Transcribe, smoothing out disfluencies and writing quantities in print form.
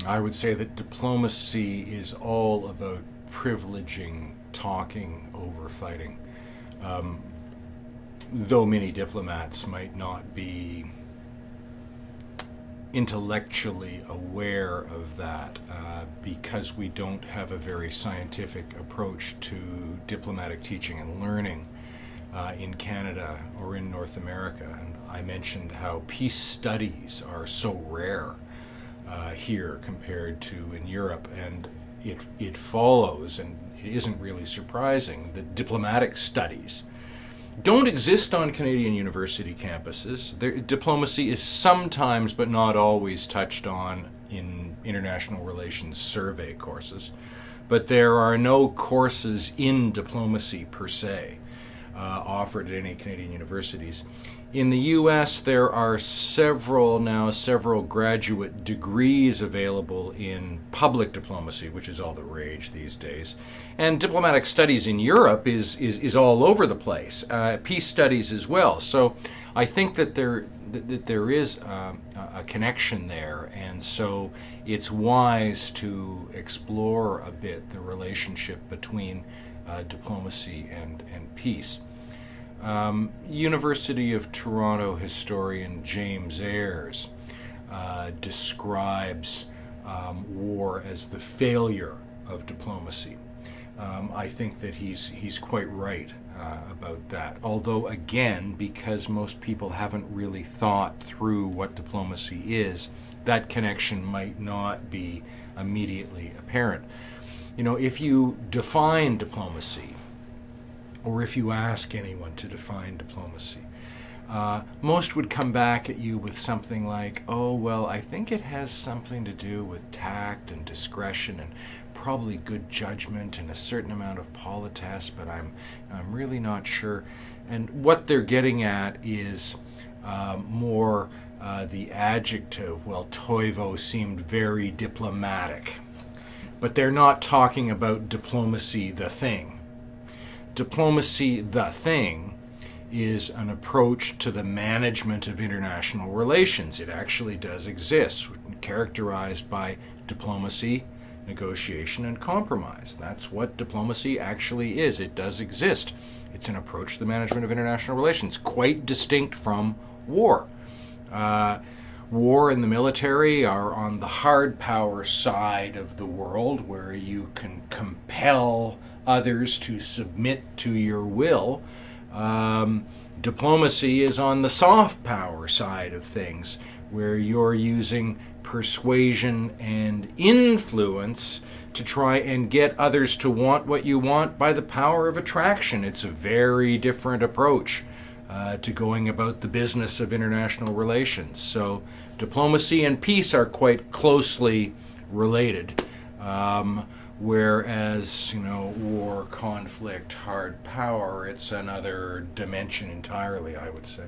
I would say that diplomacy is all about privileging talking over fighting. Though many diplomats might not be intellectually aware of that, because we don't have a very scientific approach to diplomatic teaching and learning in Canada or in North America. And I mentioned how peace studies are so rare here compared to in Europe, and it follows, and it isn't really surprising, that diplomatic studies don't exist on Canadian university campuses. Diplomacy is sometimes, but not always, touched on in international relations survey courses, but there are no courses in diplomacy per se offered at any Canadian universities. In the U.S., there are several graduate degrees available in public diplomacy, which is all the rage these days. And diplomatic studies in Europe is all over the place, peace studies as well. So I think that there is a connection there, and so it's wise to explore a bit the relationship between diplomacy and peace. University of Toronto historian James Ayres describes war as the failure of diplomacy. I think that he's quite right about that. Although, again, because most people haven't really thought through what diplomacy is, that connection might not be immediately apparent. You know, if you define diplomacy, or if you ask anyone to define diplomacy, most would come back at you with something like, oh, well, I think it has something to do with tact and discretion and probably good judgment and a certain amount of politesse, but I'm really not sure. And what they're getting at is more the adjective, well, Toivo seemed very diplomatic. But they're not talking about diplomacy, the thing. Diplomacy, the thing, is an approach to the management of international relations. It actually does exist, characterized by diplomacy, negotiation, and compromise. That's what diplomacy actually is. It does exist. It's an approach to the management of international relations, quite distinct from war. War and the military are on the hard power side of the world, where you can compel others to submit to your will. Diplomacy is on the soft power side of things, where you're using persuasion and influence to try and get others to want what you want by the power of attraction. It's a very different approach to going about the business of international relations. So diplomacy and peace are quite closely related. Whereas, you know, war, conflict, hard power, it's another dimension entirely, I would say.